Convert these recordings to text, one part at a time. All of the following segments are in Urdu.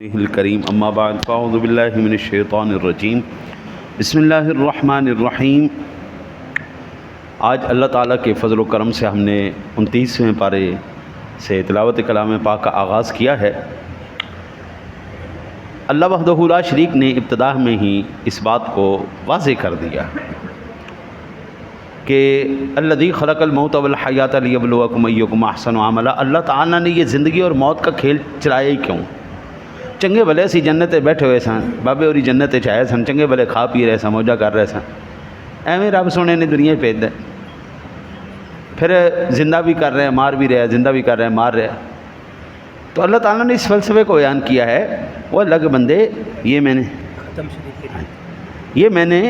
الکریم اما بعد فاعوذ باللہ من الشیطان الرجیم بسم اللہ الرحمن الرحیم۔ آج اللہ تعالیٰ کے فضل و کرم سے ہم نے 29ویں پارے سے تلاوت کلام پاک کا آغاز کیا ہے۔ اللہ وحدہ لا شریک نے ابتدا میں ہی اس بات کو واضح کر دیا کہ الذی خلق الموت والحیات لیبلوکم ایکم احسن عملا۔ اللہ تعالیٰ نے یہ زندگی اور موت کا کھیل چلایا ہی کیوں؟ چنگے بھلے اسی جنتے بیٹھے ہوئے سن، بابے ہوری جنتے چاہے سن، چنگے بھلے کھا پی رہے سن، موجہ کر رہے سن، ایویں رب سونے نے دنیا بھیج دے، پھر زندہ بھی کر رہے ہیں مار بھی رہے ہیں، زندہ بھی کر رہے ہیں مار رہے ہیں۔ تو اللہ تعالیٰ نے اس فلسفے کو بیان کیا ہے، وہ اللہ کے بندے یہ میں نے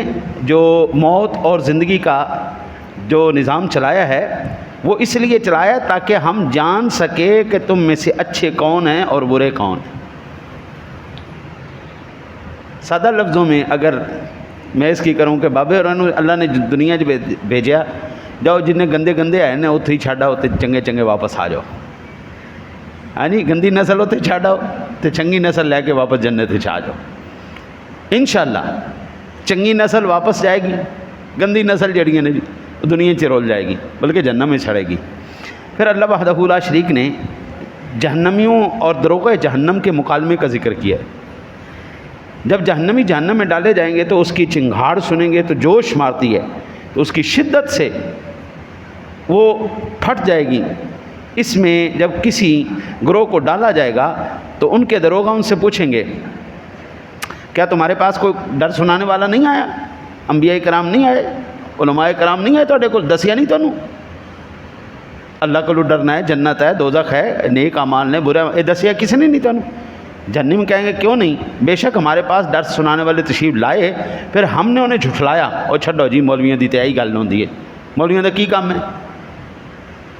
جو موت اور زندگی کا جو نظام چلایا ہے وہ اس لیے چلایا تاکہ ہم جان سکے کہ تم میں سے اچھے کون ہیں اور برے کون ہیں۔ سادہ لفظوں میں اگر میں اس کی کروں کہ بابے اور اللہ نے دنیا بھیجا، جاؤ جنہیں گندے گندے آئے نا اتھے ہی چھاڑا ہوتے چنگے چنگے واپس آ جاؤ، ہاں جی، گندی نسل ہوتے چھاڑا ہو تو چنگی نسل لے کے واپس جنت سے آ جاؤ۔ انشاءاللہ چنگی نسل واپس جائے گی، گندی نسل جڑیاں نے دنیا سے رول جائے گی بلکہ جہنم میں چھڑے گی۔ پھر اللہ وحدہ لا شریک نے جہنمیوں اور دروغ جہنم کے مکالمے کا ذکر کیا ہے۔ جب جہنمی جہنم میں ڈالے جائیں گے تو اس کی چنگھاڑ سنیں گے تو جوش مارتی ہے، تو اس کی شدت سے وہ پھٹ جائے گی۔ اس میں جب کسی گروہ کو ڈالا جائے گا تو ان کے دروغہ ان سے پوچھیں گے کیا تمہارے پاس کوئی ڈر سنانے والا نہیں آیا؟ انبیاء کرام نہیں آئے؟ علماء کرام نہیں آئے؟ تو کو دسیا نہیں تمہیں اللہ کو ڈرنا ہے، جنت ہے، دوزخ ہے، نیک اعمال نے، برے یہ دسیا کسی نے نہیں تمہیں؟ جہنم کہیں گے کیوں نہیں، بے شک ہمارے پاس ڈر سنانے والے تشریف لائے، پھر ہم نے انہیں جھٹلایا۔ اور چھڈو جی مولویاں دی تے یہی گل ہوندی ہے، مولویاں دا کی کام ہے؟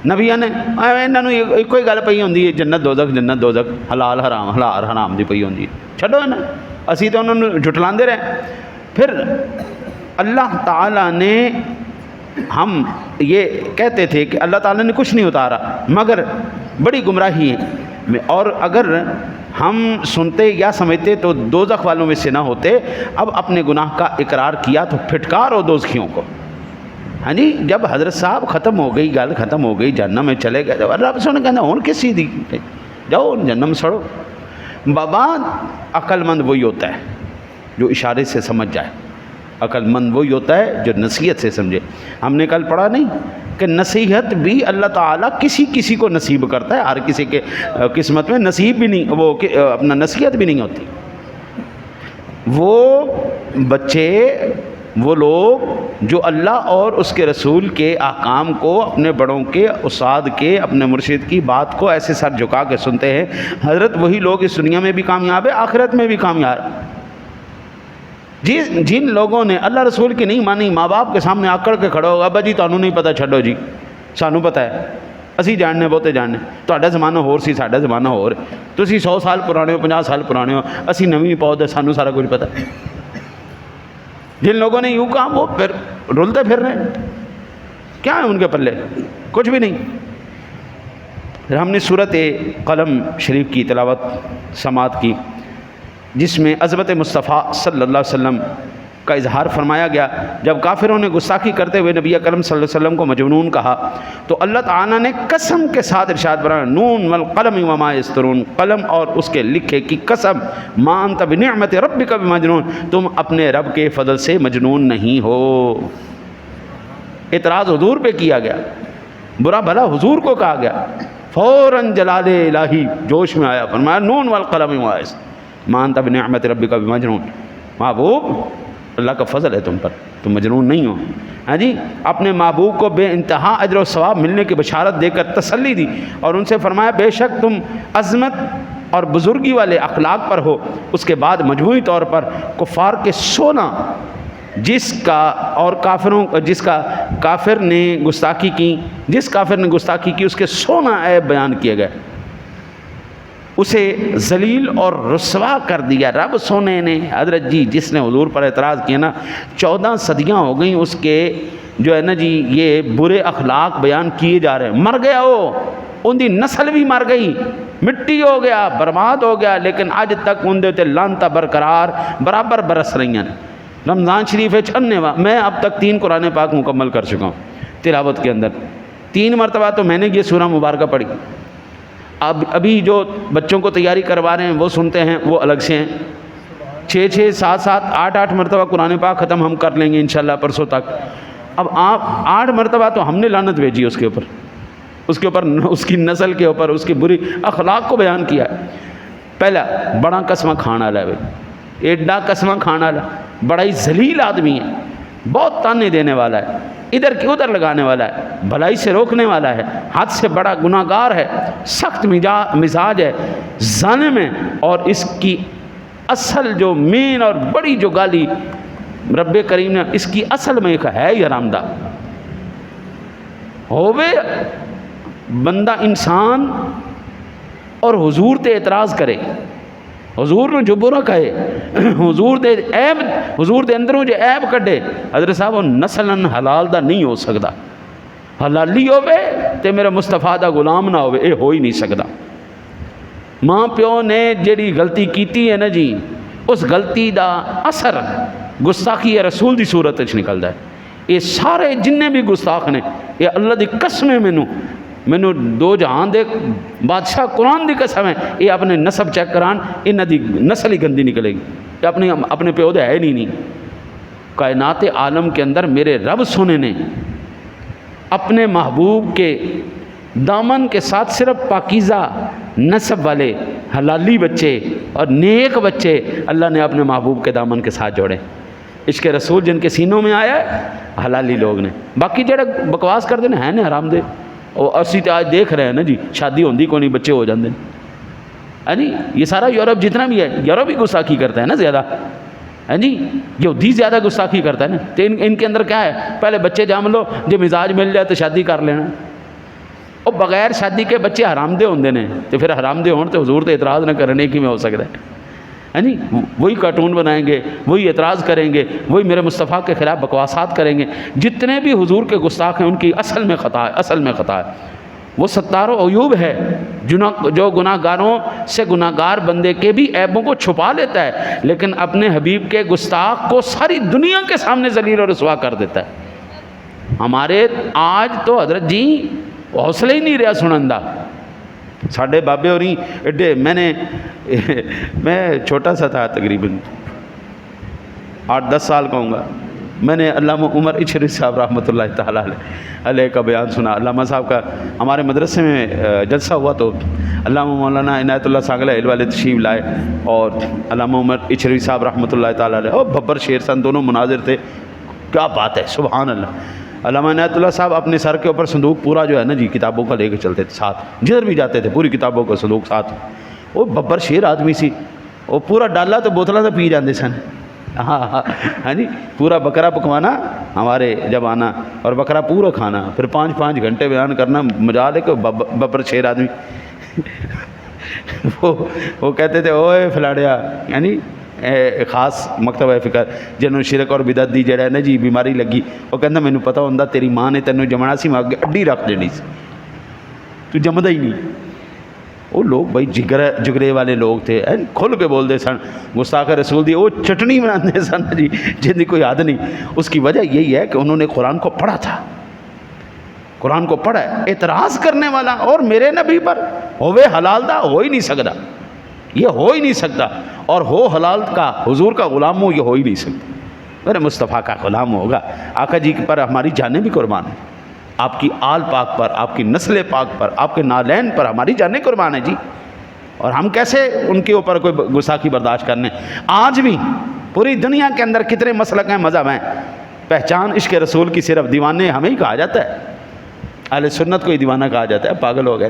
نبیاں نے انہاں نوں ایک ہی گل پئی ہوندی ہے، جنت دوزخ، حلال حرام دی پئی ہوندی ہے، چھڈو انہاں، اسی تو انہاں نوں جھٹلاندے رہے۔ پھر اللہ تعالیٰ نے، ہم یہ کہتے تھے کہ اللہ تعالیٰ نے کچھ نہیں اتارا مگر بڑی گمراہی ہے، اور اگر ہم سنتے یا سمجھتے تو دوزخ والوں میں سے نہ ہوتے۔ اب اپنے گناہ کا اقرار کیا تو پھٹکارو دوزخیوں کو۔ ہاں جی، جب حضرت صاحب ختم ہو گئی، گل ختم ہو گئی، جہنم میں چلے گئے، جب رب سونے کہنا ہون کسی دی جاؤ جہنم سڑو۔ بابا عقل مند وہی ہوتا ہے جو اشارے سے سمجھ جائے، عقل مند وہی ہوتا ہے جو نصیحت سے سمجھے۔ ہم نے کل پڑھا نہیں کہ نصیحت بھی اللہ تعالیٰ کسی کو نصیب کرتا ہے، ہر کسی کے قسمت میں نصیب بھی نہیں، وہ اپنا نصیحت بھی نہیں ہوتی۔ وہ بچے، وہ لوگ جو اللہ اور اس کے رسول کے احکام کو، اپنے بڑوں کے، استاد کے، اپنے مرشد کی بات کو ایسے سر جھکا کے سنتے ہیں، حضرت وہی لوگ اس دنیا میں بھی کامیاب ہے، آخرت میں بھی کامیاب۔ جن لوگوں نے اللہ رسول کی نہیں مانی، ماں باپ کے سامنے آکڑ کے کھڑا ہوگا، ابا جی تانوں نہیں پتہ، چھڈو جی سانوں پتہ ہے، اسی جاننے بہتے جاننے، تہاڈا زمانہ ہور سی، ساڈا زمانہ ہور، تسی 100 سال پرانے ہو، 50 سال پرانے ہو، اسی نویں پود ہے، سانوں سارا کچھ پتہ۔ جن لوگوں نے یوں کہا وہ پھر رلتے پھر رہے، کیا ہے ان کے پلے؟ کچھ بھی نہیں۔ پھر ہم نے سورۃ قلم شریف کی تلاوت سماعت کی، جس میں عظمت مصطفیٰ صلی اللہ علیہ وسلم کا اظہار فرمایا گیا۔ جب کافروں نے گستاخی کرتے ہوئے نبی اکرم صلی اللہ علیہ وسلم کو مجنون کہا تو اللہ تعالیٰ نے قسم کے ساتھ ارشاد فرمایا، نون والقلم وما یسطرون، قلم اور اس کے لکھے کی قسم، ما انت بنعمت ربک بمجنون، تم اپنے رب کے فضل سے مجنون نہیں ہو۔ اعتراض حضور پہ کیا گیا، برا بھلا حضور کو کہا گیا، فوراً جلال الہی جوش میں آیا، فرمایا نون والقلم وما یسطرون ما انت بنعمت ربک بمجنون، محبوب اللہ کا فضل ہے تم پر، تم مجنون نہیں ہو۔ ہاں جی، اپنے محبوب کو بے انتہا اجر و ثواب ملنے کی بشارت دے کر تسلی دی، اور ان سے فرمایا بے شک تم عظمت اور بزرگی والے اخلاق پر ہو۔ اس کے بعد مجموعی طور پر کفار کے سونا جس کافر نے گستاخی کی اس کے سونا عیب بیان کیے گئے، اسے ذلیل اور رسوا کر دیا رب سونے نے۔ حضرت جی جس نے حضور پر اعتراض کیا نا، 14 صدیاں ہو گئیں اس کے جو ہے نا جی یہ برے اخلاق بیان کیے جا رہے ہیں، مر گیا وہ، ان کی نسل بھی مر گئی، مٹی ہو گیا، برباد ہو گیا، لیکن اج تک اندر تے لانتا برقرار برابر برس رہی ہیں۔ رمضان شریف میں اب تک 3 قرآن پاک مکمل کر چکا ہوں تلاوت کے اندر، 3 مرتبہ تو میں نے یہ سورہ مبارکہ پڑھی۔ ابھی جو بچوں کو تیاری کروا رہے ہیں وہ سنتے ہیں، وہ الگ سے ہیں۔ 6 7 8 مرتبہ قرآن پاک ختم ہم کر لیں گے انشاءاللہ پرسوں تک۔ اب آپ 8 مرتبہ تو ہم نے لعنت بھیجی اس کے اوپر، اس کی نسل کے اوپر، اس کی بری اخلاق کو بیان کیا ہے۔ پہلا بڑا قسمہ کھانا والا ہے، ایڈا قسمہ کھانا والا، بڑا ہی ذلیل آدمی ہے، بہت تانے دینے والا ہے، ادھر کی ادھر لگانے والا ہے، بھلائی سے روکنے والا ہے، حد سے بڑا گناہ گار ہے، سخت مزاج ہے، ظالم ہے۔ اور اس کی اصل جو مین اور بڑی جو گالی رب کریم نے اس کی اصل میں ایک ہے ہی حرام دہ ہووے بندہ انسان اور حضور تے اعتراض کرے، حضور نے جو برا کہے، حضور دے اندروں جو عیب کڈے، حضرت صاحب وہ نسلن حلال دا نہیں ہو سکتا۔ حلالی ہووے تے میرے مصطفیٰ دا غلام نہ ہووے، اے ہو ہی نہیں سکتا۔ ماں پیو نے جیڑی غلطی کیتی ہے نا جی، اس غلطی دا اثر گستاخی رسول دی صورت وچ نکلدا ہے۔ یہ سارے جننے بھی گستاخ نے، یہ اللہ دی قسم ہے، مینوں دو جہان دے بادشاہ قرآن دی قسم ہے، یہ اپنے نسب چیک کران، انہاں دی نسل ہی گندی نکلے گی، یہ اپنے پیو دے ہے نہیں۔ کائنات عالم کے اندر میرے رب سونے نے اپنے محبوب کے دامن کے ساتھ صرف پاکیزہ نسب والے حلالی بچے اور نیک بچے اللہ نے اپنے محبوب کے دامن کے ساتھ جوڑے۔ عشق رسول جن کے سینوں میں آیا ہے حلالی لوگ نے، باقی جڑے بکواس کرتے ہیں نا حرام دے، اور اسی آج دیکھ رہے ہیں نا جی، شادی ہوندی کو نہیں، بچے ہو جاندے ہیں جی۔ یہ سارا یورپ جتنا بھی ہے، یورپ ہی گستاخی کرتا ہے نا زیادہ، ہے جی، یہودی زیادہ گستاخی کرتا ہے نا۔ تو ان کے اندر کیا ہے، پہلے بچے جام لو، جو مزاج مل جائے تو شادی کر لینا، اور بغیر شادی کے بچے حرام دے ہوندے نے، تو پھر حرام دے ہون تو حضور تے اعتراض نہ کرنے کی میں ہو سکتا ہے جی۔ وہی کارٹون بنائیں گے، وہی اعتراض کریں گے، وہی میرے مصطفیٰ کے خلاف بکواسات کریں گے۔ جتنے بھی حضور کے گستاخ ہیں ان کی اصل میں خطا ہے، وہ ستار و عیوب ہے، جو گناہ گاروں سے گناہ گار بندے کے بھی عیبوں کو چھپا لیتا ہے، لیکن اپنے حبیب کے گستاخ کو ساری دنیا کے سامنے ذلیل اور رسوا کر دیتا ہے۔ ہمارے آج تو حضرت جی حوصلہ ہی نہیں رہا سنندہ، ساڑھے بابے اور ایڈے، میں چھوٹا سا تھا، تقریباً 8-10 سال کا ہوں گا، میں نے علامہ عمر اچھری صاحب رحمۃ اللہ تعالیٰ علیہ کا بیان سنا۔ علامہ صاحب کا ہمارے مدرسے میں جلسہ ہوا تو علامہ مولانا عنایت اللہ سانگلہ علم والے تشریف لائے، اور علامہ عمر اچھری صاحب رحمۃ اللہ تعالیٰ علیہ، اور ببر شیر سن، دونوں مناظر تھے، کیا بات ہے، سبحان اللہ۔ علامہ عنایت اللہ صاحب اپنے سر کے اوپر صندوق پورا جو ہے نا جی کتابوں کا لے کے چلتے تھے ساتھ، جدھر بھی جاتے تھے پوری کتابوں کا صندوق ساتھ۔ وہ ببر شیر آدمی سی، وہ پورا ڈالا تو بوتلیں تو پی جاندے سن، ہاں جی، پورا بکرا پکوانا ہمارے جب آنا، اور بکرا پورا کھانا، پھر 5 گھنٹے بیان کرنا، مجال ہے کہ ببر شیر آدمی وہ کہتے تھے اوے فلاڑیا، یعنی خاص مکتبہ فکر جنہوں شرک اور بدعت دی جڑا ہے نا جی بیماری لگی، وہ کہندا مینوں پتہ ہوندا تیری ماں نے تینوں جمنا سی، میں اڈی رکھ دینی سی، تو جمدا ہی نہیں۔ وہ لوگ بھائی جگرے والے لوگ تھے، کھل کے بولتے سن، گستاخ رسول دی وہ چٹنی بناتے سن جی، جن کی کوئی یاد نہیں۔ اس کی وجہ یہی ہے کہ انہوں نے قرآن کو پڑھا تھا، قرآن کو پڑھا ہے۔ اعتراض کرنے والا اور میرے نبی پر ہووے حلال دا ہو ہی نہیں سکتا، یہ ہو ہی نہیں سکتا، اور ہو حلال کا حضور کا غلام ہو، یہ ہو ہی نہیں سکتا۔ میرے مصطفیٰ کا غلام ہوگا، آقا جی پر ہماری جانیں بھی قربان ہیں، آپ کی آل پاک پر، آپ کی نسل پاک پر، آپ کے نالین پر ہماری جانیں قربان ہیں جی، اور ہم کیسے ان کے اوپر کوئی گستاخی برداشت کرنے۔ آج بھی پوری دنیا کے اندر کتنے مسلک ہیں، مذہب ہیں، پہچان عشق رسول کی صرف دیوانے ہمیں ہی کہا جاتا ہے، اہل سنت کو ہی دیوانہ کہا جاتا ہے، پاگل ہو گئے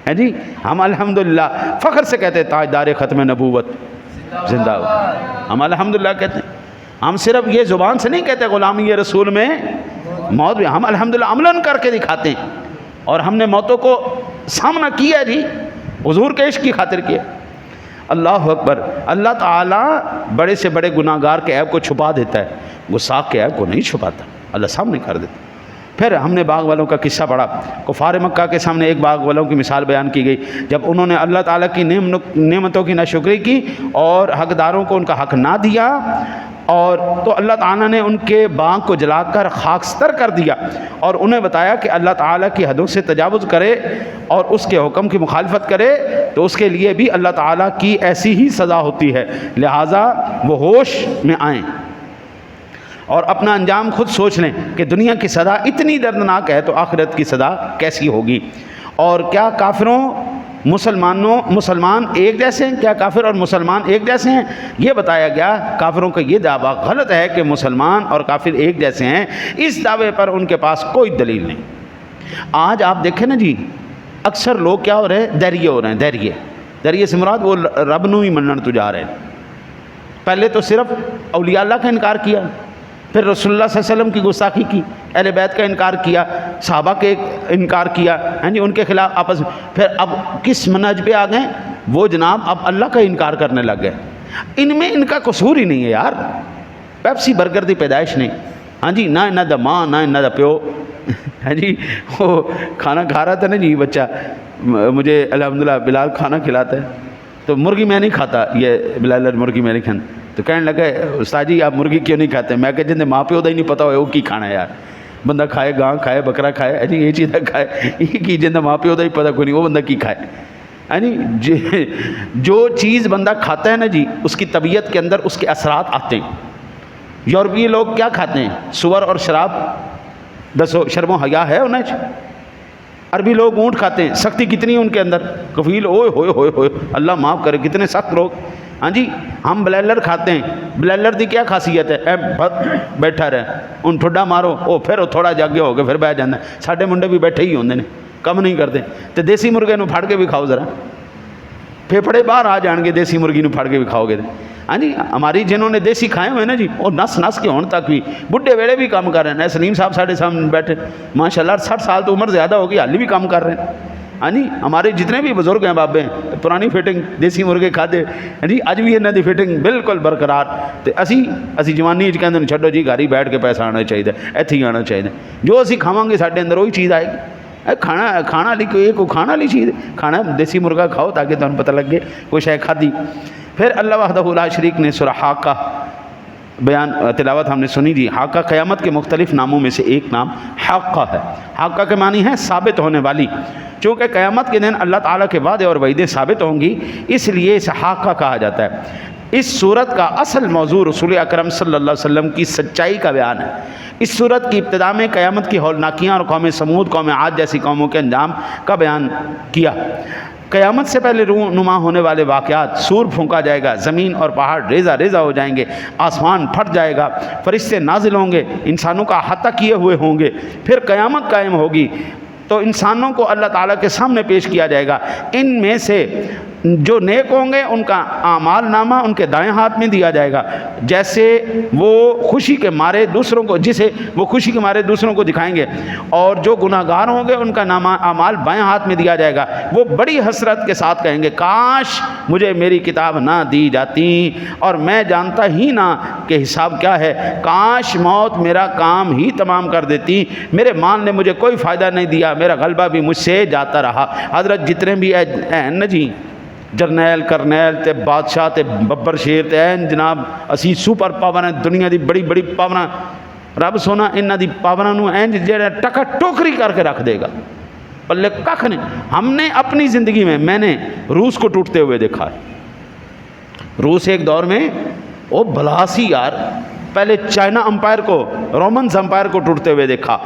ہیں جی۔ ہم الحمدللہ فخر سے کہتے ہیں تاجدار ختم نبوت زندہ ہو، ہم الحمدللہ کہتے ہیں، ہم صرف یہ زبان سے نہیں کہتے غلامی رسول میں موت بھی، ہم الحمدللہ عملاً کر کے دکھاتے ہیں، اور ہم نے موتوں کو سامنا کیا جی، حضور کے عشق کی خاطر کیا۔ اللہ اکبر۔ اللہ تعالیٰ بڑے سے بڑے گناہ گار کے عیب کو چھپا دیتا ہے، گستاخ کے عیب کو نہیں چھپاتا، اللہ سامنے کر دیتا۔ پھر ہم نے باغ والوں کا قصہ پڑھا. کفار مکہ کے سامنے ایک باغ والوں کی مثال بیان کی گئی. جب انہوں نے اللہ تعالیٰ کی نعمتوں کی ناشکری کی اور حقداروں کو ان کا حق نہ دیا، اور تو اللہ تعالیٰ نے ان کے باغ کو جلا کر خاکستر کر دیا اور انہیں بتایا کہ اللہ تعالیٰ کی حدوں سے تجاوز کرے اور اس کے حکم کی مخالفت کرے تو اس کے لیے بھی اللہ تعالیٰ کی ایسی ہی سزا ہوتی ہے. لہٰذا وہ ہوش میں آئیں اور اپنا انجام خود سوچ لیں کہ دنیا کی سزا اتنی دردناک ہے تو آخرت کی سزا کیسی ہوگی. اور کیا کافروں مسلمان ایک جیسے ہیں؟ کیا کافر اور مسلمان ایک جیسے ہیں؟ یہ بتایا گیا کافروں کا یہ دعویٰ غلط ہے کہ مسلمان اور کافر ایک جیسے ہیں. اس دعوے پر ان کے پاس کوئی دلیل نہیں. آج آپ دیکھیں نا جی، اکثر لوگ کیا ہو رہے ہیں؟ دہریے ہو رہے ہیں. دہریے سے مراد وہ رب نو ہی منن تو جا رہے ہیں. پہلے تو صرف اولیاء اللہ کا انکار کیا، پھر رسول اللہ صلی اللہ علیہ وسلم کی گستاخی کی، اہل بیت کا انکار کیا، صحابہ کے انکار کیا، ہاں جی، ان کے خلاف آپس میں. پھر اب کس منہج پہ آ گئے؟ وہ جناب اب اللہ کا انکار کرنے لگ گئے. ان میں ان کا قصور ہی نہیں ہے یار. پیپسی برگر دی پیدائش نہیں، ہاں جی، نہ انہاں دا ماں نہ انہاں دا پیو. ہاں جی، وہ کھانا کھا رہا تھا نا جی بچہ، مجھے الحمدللہ بلال کھانا کھلاتا ہے تو مرغی میں نہیں کھاتا، یہ بلال مرغی میں نہیں کھانا. تو کہنے لگے استاد جی آپ مرغی کیوں نہیں کھاتے؟ میں کہ جن ماں پیو دا ہی نہیں پتا ہوئے وہ کی کھانا ہے یار. بندہ کھائے گاں کھائے بکرا کھائے، جی یہ چیزیں کھائے، یہ کی جن ماں پیو دا ہی پتا کوئی نہیں وہ بندہ کی کھائے. ہاں جی، جو چیز بندہ کھاتا ہے نا جی اس کی طبیعت کے اندر اس کے اثرات آتے ہیں. یورپی لوگ کیا کھاتے ہیں؟ سور اور شراب. دسو شرم و حیا ہے انہیں؟ عربی لوگ اونٹ کھاتے ہیں. سختی کتنی ہے ان کے اندر، کفیل اوئے ہوئے ہوئے ہوئے اللہ معاف کرے کتنے سخت لوگ. ہاں جی، ہم بلیلر کھاتے ہیں. بلیلر دی کیا خاصیت ہے؟ بیٹھا رہے ان ٹھڈا مارو او پھر وہ تھوڑا جاگے ہو گئے پھر بہ جانا. ساڈے منڈے بھی بیٹھے ہی ہوندے نے، کم نہیں کرتے. تو دیسی مرغے نو پھڑ کے بھی کھاؤ ذرا، پھیپھڑے باہر آ جان گے دیسی مرغی نو پھڑ کے بھی کھاؤ گے. ہاں جی، ہماری جنہوں نے دیسی کھائے ہوئے نا جی وہ نس نس کے ہون تک بھی بڈھے ویلے بھی کام کر رہے ہیں. سلیم صاحب ساڑھے سامنے بیٹھے ماشاء اللہ 60 سال تو عمر زیادہ ہوگی حالی بھی کام کر رہے ہیں. ہاں جی، ہمارے جتنے بھی بزرگ ہیں بابے ہیں پرانی فٹنگ دیسی مرغے کھادے. ہاں جی، اج بھی انہاں دی فٹنگ بالکل برقرار. تے اسی جوانی وچ کہندے نے چھڈو جی گھر ہی بیٹھ کے پیسہ آنا چاہیے، ایتھے ہی آنا چاہیے. جو اسی کھاواں گے ساڈے اندر وہی چیز آئے گی. کھانا والی کوئی کھانا والی چیز کھانا دیسی مرغا کھاؤ تاکہ تمہیں پتہ لگے کوئی شے کھادی. پھر اللہ وحدہ لا شریک نے سورہ حاقہ بیان تلاوت ہم نے سنی جی. حاقہ قیامت کے مختلف ناموں میں سے ایک نام حاقہ ہے. حاقہ کے معنی ہے ثابت ہونے والی. چونکہ قیامت کے دن اللہ تعالیٰ کے وعدے اور وعیدیں ثابت ہوں گی اس لیے اسے حاقہ کہا جاتا ہے. اس صورت کا اصل موضوع رسول اکرم صلی اللہ علیہ وسلم کی سچائی کا بیان ہے. اس صورت کی ابتدا میں قیامت کی ہولناکیاں اور قوم سمود قوم عاد جیسی قوموں کے انجام کا بیان کیا. قیامت سے پہلے رونما ہونے والے واقعات، سور پھونکا جائے گا، زمین اور پہاڑ ریزہ ریزہ ہو جائیں گے، آسمان پھٹ جائے گا، فرشتے نازل ہوں گے، انسانوں کا احاطہ کیے ہوئے ہوں گے. پھر قیامت قائم ہوگی تو انسانوں کو اللہ تعالیٰ کے سامنے پیش کیا جائے گا. ان میں سے جو نیک ہوں گے ان کا اعمال نامہ ان کے دائیں ہاتھ میں دیا جائے گا، جیسے وہ خوشی کے مارے دوسروں کو جسے وہ خوشی کے مارے دوسروں کو دکھائیں گے. اور جو گناہ گار ہوں گے ان کا نامہ اعمال بائیں ہاتھ میں دیا جائے گا. وہ بڑی حسرت کے ساتھ کہیں گے کاش مجھے میری کتاب نہ دی جاتی اور میں جانتا ہی نہ کہ حساب کیا ہے. کاش موت میرا کام ہی تمام کر دیتی. میرے مال نے مجھے کوئی فائدہ نہیں دیا، میرا غلبہ بھی مجھ سے جاتا رہا. حضرت جتنے بھی ہیں نا جی جرنیل کرنیل تے بادشاہ تے ببر شیر تے جناب اسی سپر پاور ہیں دنیا دی بڑی بڑی پاوراں. رب سونا انہاں دی پاوراں نو انج جڑا ٹکا ٹوکری کر کے رکھ دے گا. پلے ککھ نہیں. ہم نے اپنی زندگی میں نے روس کو ٹوٹتے ہوئے دیکھا ہے. روس ایک دور میں وہ بلاسی یار، پہلے چائنا امپائر کو رومنز امپائر کو ٹوٹتے ہوئے دیکھا،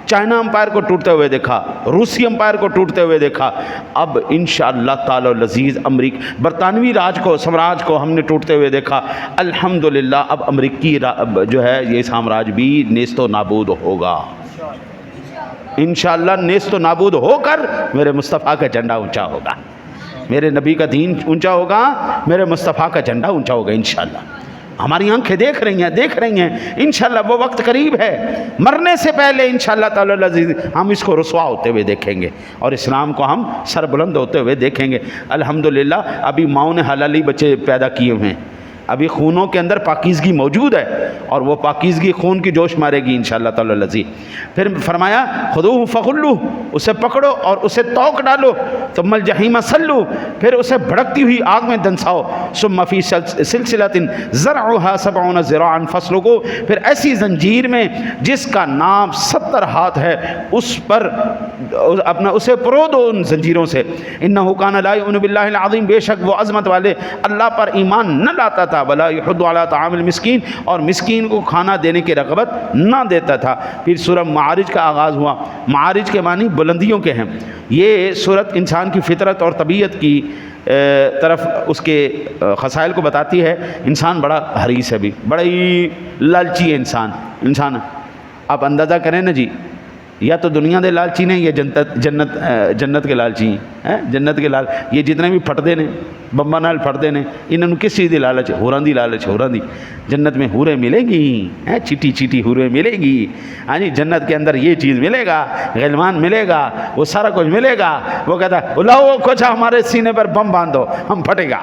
چائنا امپائر کو ٹوٹتے ہوئے دیکھا، روسی امپائر کو ٹوٹتے ہوئے دیکھا. اب انشاءاللہ تعالی العزیز برطانوی راج کو سامراج کو ہم نے ٹوٹتے ہوئے دیکھا. الحمدللہ اب امریکی جو ہے یہ سامراج بھی نیست و نابود ہوگا انشاءاللہ. نیست و نابود ہو کر میرے مصطفیٰ کا جھنڈا اونچا ہوگا، میرے نبی کا دین اونچا ہوگا، میرے مصطفیٰ کا جھنڈا اونچا ہوگا انشاءاللہ. ہماری آنکھیں دیکھ رہی ہیں انشاءاللہ وہ وقت قریب ہے. مرنے سے پہلے انشاءاللہ تعالی العزیز ہم اس کو رسوا ہوتے ہوئے دیکھیں گے اور اسلام کو ہم سر بلند ہوتے ہوئے دیکھیں گے. الحمدللہ ابھی ماؤں نے حلالی بچے پیدا کیے ہوئے ہیں. ابھی خونوں کے اندر پاکیزگی موجود ہے اور وہ پاکیزگی خون کی جوش مارے گی انشاءاللہ تعالی العزیز۔ پھر فرمایا خذوہ فغلوہ، اسے پکڑو اور اسے توق ڈالو، ثم الجحیم صلو، پھر اسے بھڑکتی ہوئی آگ میں دنساؤ، ثم فی سلسلۃ ذرعها 70 ذراعا فاسلکوہ، پھر ایسی زنجیر میں جس کا نام 70 ہاتھ ہے اس پر اپنا اسے پرو دو ان زنجیروں سے۔ انہ کان لا یؤمن باللہ العظیم، بے شک وہ عظمت والے اللہ پر ایمان نہ لاتا تھا، ولا یحض علی طعام المسکین، اور مسکین کو کھانا دینے کی رغبت نہ دیتا تھا۔ پھر سورہ معارج کا آغاز ہوا۔ معارج کے معنی بلندیوں کے ہیں۔ یہ سورت انسان کی فطرت اور طبیعت کی طرف اس کے خصائل کو بتاتی ہے۔ انسان بڑا حریص ہے، بھی بڑا ہی لالچی ہے انسان آپ اندازہ کریں نا جی، یا تو دنیا دے لالچی نے یا جنت کے لالچی ہیں۔ جنت کے لال یہ جتنے بھی پھٹتے نے بمبا نال پھٹتے نے، انہوں نے کس چیز دی لالچ؟ ہوراں دی لالچ، ہوراں دی۔ جنت میں حوریں ملے گی، چیٹی چیٹی حوریں ملے گی، ہاں جی، جنت کے اندر یہ چیز ملے گا، غلمان ملے گا، وہ سارا کچھ ملے گا۔ وہ کہتا ہے لاؤ کچھ ہمارے سینے پر بم باندھو، ہم پھٹے گا،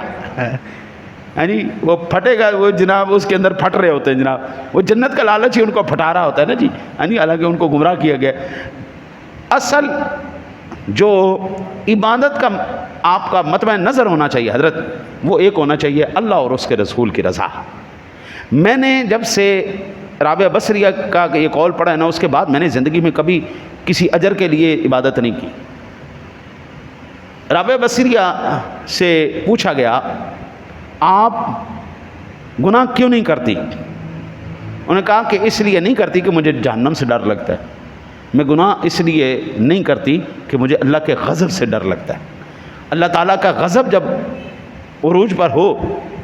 ہاں جی، وہ پھٹے گا، وہ جناب اس کے اندر پھٹ رہے ہوتے ہیں جناب، وہ جنت کا لالچ ہی ان کو پھٹا رہا ہوتا ہے نا جی، ہاں جی، حالانکہ ان کو گمراہ کیا گیا۔ اصل جو عبادت کا آپ کا مطمع نظر ہونا چاہیے حضرت، وہ ایک ہونا چاہیے اللہ اور اس کے رسول کی رضا۔ میں نے جب سے رابعہ بصریہ کا یہ قول پڑھا ہے نا، اس کے بعد میں نے زندگی میں کبھی کسی اجر کے لیے عبادت نہیں کی۔ رابعہ بصریہ سے پوچھا گیا آپ گناہ کیوں نہیں کرتی؟ انہوں نے کہا کہ اس لیے نہیں کرتی کہ مجھے جہنم سے ڈر لگتا ہے، میں گناہ اس لیے نہیں کرتی کہ مجھے اللہ کے غضب سے ڈر لگتا ہے۔ اللہ تعالیٰ کا غضب جب عروج پر ہو،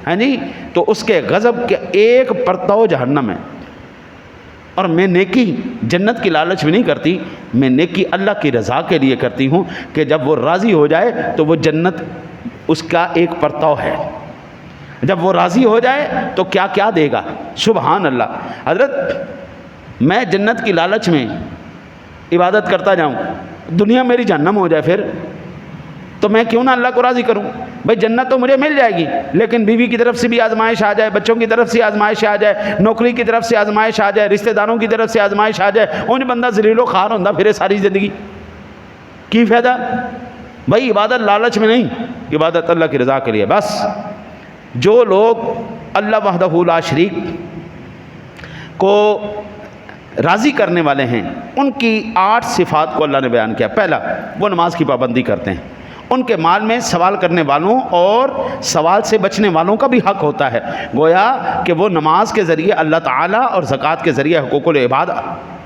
ہے نہیں، تو اس کے غضب کے ایک پرتو جہنم ہے۔ اور میں نیکی جنت کی لالچ میں نہیں کرتی، میں نیکی اللہ کی رضا کے لیے کرتی ہوں کہ جب وہ راضی ہو جائے تو وہ جنت اس کا ایک پرتو ہے، جب وہ راضی ہو جائے تو کیا کیا دے گا، سبحان اللہ۔ حضرت میں جنت کی لالچ میں عبادت کرتا جاؤں، دنیا میری جہنم ہو جائے پھر تو میں کیوں نہ اللہ کو راضی کروں؟ بھائی جنت تو مجھے مل جائے گی، لیکن بیوی کی طرف سے بھی آزمائش آ جائے، بچوں کی طرف سے آزمائش آ جائے، نوکری کی طرف سے آزمائش آ جائے، رشتہ داروں کی طرف سے آزمائش آ جائے، ان بندہ ذلیل و خوار ہوندہ پھرے ساری زندگی، کی فائدہ؟ بھائی عبادت لالچ میں نہیں، عبادت اللہ کی رضا کے لیے بس۔ جو لوگ اللہ وحدہ لا شریک کو راضی کرنے والے ہیں، ان کی 8 صفات کو اللہ نے بیان کیا۔ پہلا، وہ نماز کی پابندی کرتے ہیں، ان کے مال میں سوال کرنے والوں اور سوال سے بچنے والوں کا بھی حق ہوتا ہے، گویا کہ وہ نماز کے ذریعے اللہ تعالیٰ اور زکوٰۃ کے ذریعے حقوق العباد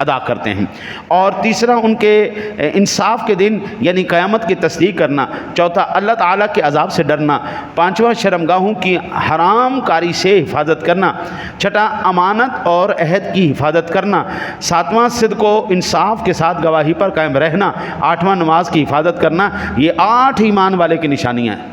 ادا کرتے ہیں۔ اور تیسرا، ان کے انصاف کے دن یعنی قیامت کی تصدیق کرنا۔ چوتھا، اللہ تعالیٰ کے عذاب سے ڈرنا۔ پانچواں، شرمگاہوں کی حرام کاری سے حفاظت کرنا۔ چھٹا، امانت اور عہد کی حفاظت کرنا۔ ساتواں، صدق و انصاف کے ساتھ گواہی پر قائم رہنا۔ آٹھواں، نماز کی حفاظت کرنا۔ یہ 8 ایمان والے کی نشانیاں ہیں۔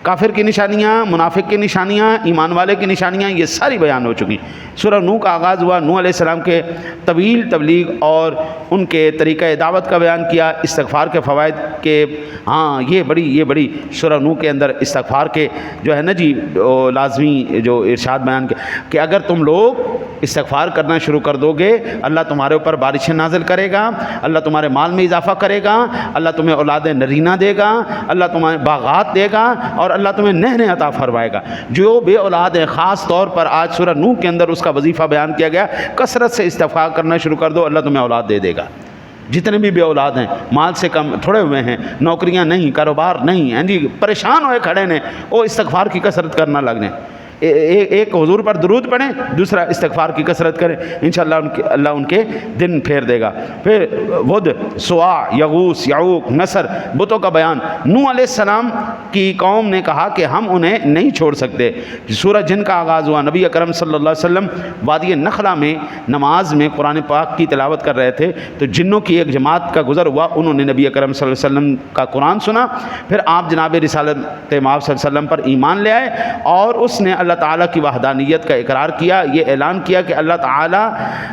کافر کی نشانیاں، منافق کی نشانیاں، ایمان والے کی نشانیاں، یہ ساری بیان ہو چکی۔ سورہ نوح کا آغاز ہوا، نوح علیہ السلام کے طویل تبلیغ اور ان کے طریقہ دعوت کا بیان کیا، استغفار کے فوائد کے، ہاں یہ بڑی سورہ نوح کے اندر استغفار کے جو ہے نا جی لازمی جو ارشاد بیان کیا کہ اگر تم لوگ استغفار کرنا شروع کر دو گے، اللہ تمہارے اوپر بارشیں نازل کرے گا، اللہ تمہارے مال میں اضافہ کرے گا، اللہ تمہیں اولاد نرینہ دے گا، اللہ تمہیں باغات دے گا، اور اللہ تمہیں نہریں عطا فرمائے گا۔ جو بے اولاد ہے، خاص طور پر آج سورہ نوح کے اندر اس کا وظیفہ بیان کیا گیا، کثرت سے استغفار کرنا شروع کر دو، اللہ تمہیں اولاد دے گا۔ جتنے بھی بے اولاد ہیں، مال سے کم تھوڑے ہوئے ہیں، نوکریاں نہیں، کاروبار نہیں ہیں جی، پریشان ہوئے کھڑے ہیں، وہ استغفار کی کثرت کرنا لگ جائیں۔ ایک حضور پر درود پڑھیں، دوسرا استغفار کی کثرت کریں، انشاءاللہ اللہ ان کے دن پھیر دے گا۔ پھر ود، سوا، یغوث، یعوق، نصر، بتوں کا بیان۔ نوح علیہ السلام کی قوم نے کہا کہ ہم انہیں نہیں چھوڑ سکتے۔ سورہ جن کا آغاز ہوا، نبی اکرم صلی اللہ علیہ وسلم وادی نخلا میں نماز میں قرآن پاک کی تلاوت کر رہے تھے تو جنوں کی ایک جماعت کا گزر ہوا، انہوں نے نبی اکرم صلی اللہ علیہ وسلم کا قرآن سنا، پھر آپ جناب رسالت مآب صلی اللہ علیہ وسلم پر ایمان لے آئے اور اس نے اللہ تعالیٰ کی وحدانیت کا اقرار کیا، یہ اعلان کیا کہ اللہ تعالیٰ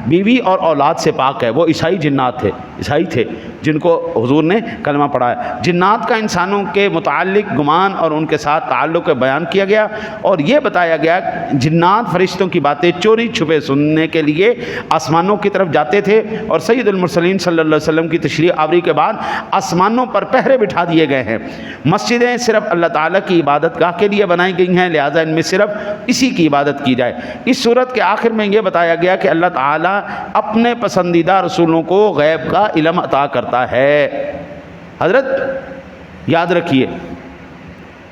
بیوی اور اولاد سے پاک ہے۔ وہ عیسائی جنات تھے، عیسائی تھے، جن کو حضور نے کلمہ پڑھا ہے۔ جنات کا انسانوں کے متعلق گمان اور ان کے ساتھ تعلق بیان کیا گیا، اور یہ بتایا گیا جنات فرشتوں کی باتیں چوری چھپے سننے کے لیے آسمانوں کی طرف جاتے تھے، اور سید المرسلین صلی اللہ علیہ وسلم کی تشریح آوری کے بعد آسمانوں پر پہرے بٹھا دیے گئے ہیں۔ مسجدیں صرف اللہ تعالیٰ کی عبادت گاہ کے لیے بنائی گئی ہیں، لہٰذا ان میں صرف اسی کی عبادت کی جائے۔ اس صورت کے آخر میں یہ بتایا گیا کہ اللہ تعالیٰ اپنے پسندیدہ رسولوں کو غیب کا علم عطا کرتا ہے۔ حضرت یاد رکھیے،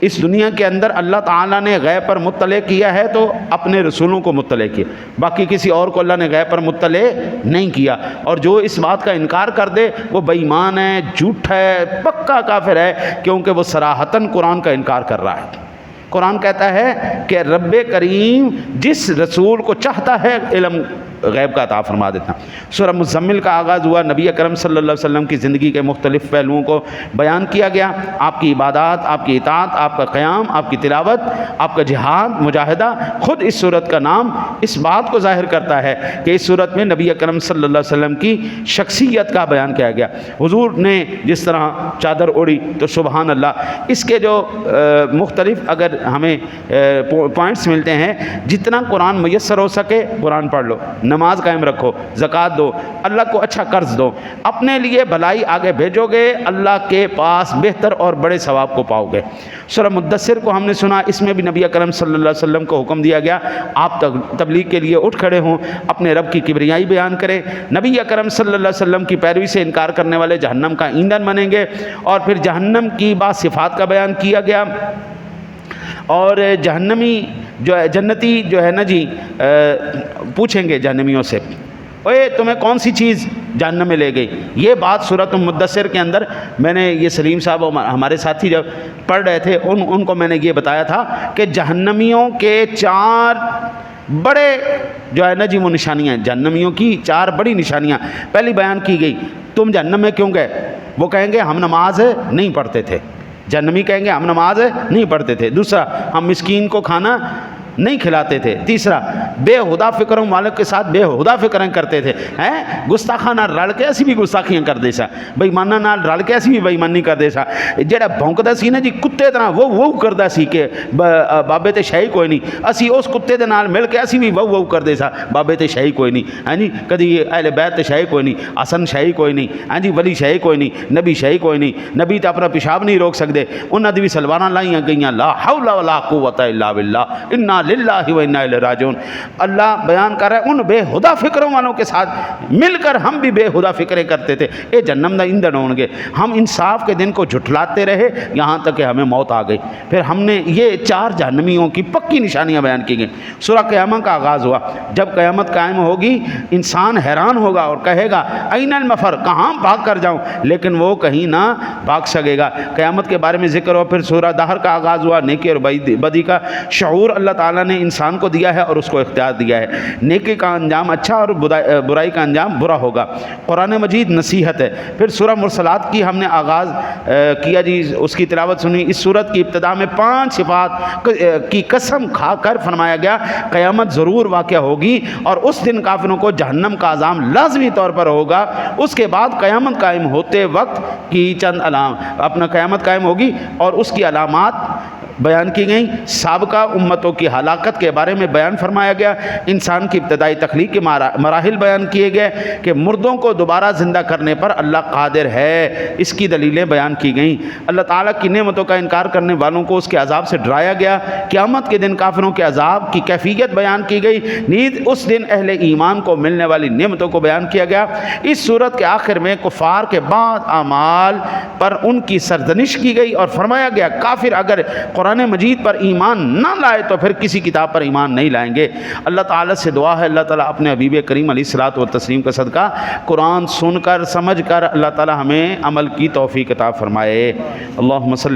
اس دنیا کے اندر اللہ تعالیٰ نے غیب پر مطلع کیا ہے تو اپنے رسولوں کو مطلع کیا، باقی کسی اور کو اللہ نے غیب پر مطلع نہیں کیا۔ اور جو اس بات کا انکار کر دے وہ بے ایمان ہے، جھوٹ ہے، پکا کافر ہے، کیونکہ وہ صراحتاً قرآن کا انکار کر رہا ہے۔ قرآن کہتا ہے کہ رب کریم جس رسول کو چاہتا ہے علم غیب کا عطا فرما دیتا۔ سورہ مزمل کا آغاز ہوا، نبی اکرم صلی اللہ علیہ وسلم کی زندگی کے مختلف پہلوؤں کو بیان کیا گیا، آپ کی عبادات، آپ کی اطاعت، آپ کا قیام، آپ کی تلاوت، آپ کا جہاد، مجاہدہ۔ خود اس سورت کا نام اس بات کو ظاہر کرتا ہے کہ اس سورت میں نبی اکرم صلی اللہ علیہ وسلم کی شخصیت کا بیان کیا گیا۔ حضور نے جس طرح چادر اوڑھی تو سبحان اللہ، اس کے جو مختلف اگر ہمیں پوائنٹس ملتے ہیں، جتنا قرآن میسر ہو سکے قرآن پڑھ لو، نماز قائم رکھو، زکوٰۃ دو، اللہ کو اچھا قرض دو، اپنے لیے بھلائی آگے بھیجو گے، اللہ کے پاس بہتر اور بڑے ثواب کو پاؤ گے۔ سورہ مدثر کو ہم نے سنا، اس میں بھی نبی اکرم صلی اللہ علیہ وسلم کو حکم دیا گیا آپ تبلیغ کے لیے اٹھ کھڑے ہوں، اپنے رب کی کبریائی بیان کریں۔ نبی اکرم صلی اللہ علیہ وسلم کی پیروی سے انکار کرنے والے جہنم کا ایندھن بنیں گے، اور پھر جہنم کی بعض صفات کا بیان کیا گیا۔ اور جہنمی جو ہے، جنتی جو ہے نا جی، پوچھیں گے جہنمیوں سے، اوے تمہیں کون سی چیز جہنم میں لے گئی؟ یہ بات سورۃ المدثر کے اندر میں نے، یہ سلیم صاحب ہمارے ساتھی جب پڑھ رہے تھے ان کو میں نے یہ بتایا تھا کہ جہنمیوں کے 4 بڑے جو ہے نا جی وہ نشانیاں، جہنمیوں کی 4 بڑی نشانیاں پہلی بیان کی گئی۔ تم جہنم میں کیوں گئے؟ وہ کہیں گے ہم نماز نہیں پڑھتے تھے، جہنمی کہیں گے ہم نماز نہیں پڑھتے تھے۔ دوسرا، ہم مسکین کو کھانا نہیں کھلاتے تھے۔ تیسرا، بے ہدا فکروں والوں کے ساتھ بے ہدا فکریں کرتے تھے، گستاخانہ رل کے اسی بھی گستاخیاں کر دے سا، بےمانہ نال رل کے اسی بھی بےمانی کر دے سا۔ جڑا بھونکدا سی نا جی کتے طرح وہ کردا سی کہ بابے تے شے کوئی نہیں، اسی اس کتے دے نال مل کے اسی بھی وہ کر دے سا، بابے تے شے کوئی نہیں، ہاں جی، کدی اہل بیت تے شے کوئی نہیں، حسن شے کوئی نہیں، ہاں جی، ولی شے کوئی نہیں، نبی شے کوئی نہیں، نبی تے اپنا پیشاب نہیں روک سکدے، انہاں دی بھی سلواناں لائیاں گئیاں، لا حول ولا قوت الا باللہ، انا للہ و انا الیہ راجعون۔ اللہ بیان کر رہا ہے ان بے ہدا فکروں والوں کے ساتھ مل کر ہم بھی بے ہدا فکریں کرتے تھے، اے جہنم دا ایندھن ہون گے۔ ہم انصاف کے دن کو جھٹلاتے رہے یہاں تک کہ ہمیں موت آ گئی۔ پھر ہم نے یہ 4 جہنمیوں کی پکی نشانیاں بیان کی گئیں۔ سورہ قیامت کا آغاز ہوا، جب قیامت قائم ہوگی انسان حیران ہوگا اور کہے گا این المفر، کہاں بھاگ کر جاؤں، لیکن وہ کہیں نہ بھاگ سکے گا۔ قیامت کے بارے میں ذکر ہوا، پھر سورہ دہر کا آغاز ہوا، نیکی اور بدی کا شعور اللہ تعالیٰ نے انسان کو دیا ہے اور اس کو اختیار دیا ہے۔ نیکی کا انجام اچھا اور برائی کا انجام برا ہوگا۔ قرآن مجید نصیحت ہے۔ پھر سورہ مرسلات کی ہم نے آغاز کیا جی، اس کی تلاوت سنی۔ اس سورت کی ابتدا میں 5 صفات کی قسم کھا کر فرمایا گیا قیامت ضرور واقع ہوگی اور اس دن کافروں کو جہنم کا عذاب لازمی طور پر ہوگا۔ اس کے بعد قیامت قائم ہوتے وقت کی چند اپنا قیامت قائم ہوگی اور اس کی علامات بیان کی گئیں۔ سابقہ امتوں کی ہلاکت کے بارے میں بیان فرمایا گیا۔ انسان کی ابتدائی تخلیق کے مراحل بیان کیے گئے کہ مردوں کو دوبارہ زندہ کرنے پر اللہ قادر ہے، اس کی دلیلیں بیان کی گئیں۔ اللہ تعالیٰ کی نعمتوں کا انکار کرنے والوں کو اس کے عذاب سے ڈرایا گیا۔ قیامت کے دن کافروں کے عذاب کی کیفیت بیان کی گئی۔ نیز اس دن اہل ایمان کو ملنے والی نعمتوں کو بیان کیا گیا۔ اس صورت کے آخر میں کفار کے بعد اعمال پر ان کی سرزنش کی گئی اور فرمایا گیا کافر اگر قرآن مجید پر ایمان نہ لائے تو پھر کسی کتاب پر ایمان نہیں لائیں گے۔ اللہ تعالیٰ سے دعا ہے اللہ تعالیٰ اپنے حبیب کریم علیہ الصلوۃ والتسلیم کا صدقہ قرآن سن کر سمجھ کر اللہ تعالیٰ ہمیں عمل کی توفیق عطا فرمائے۔ اللہم صلی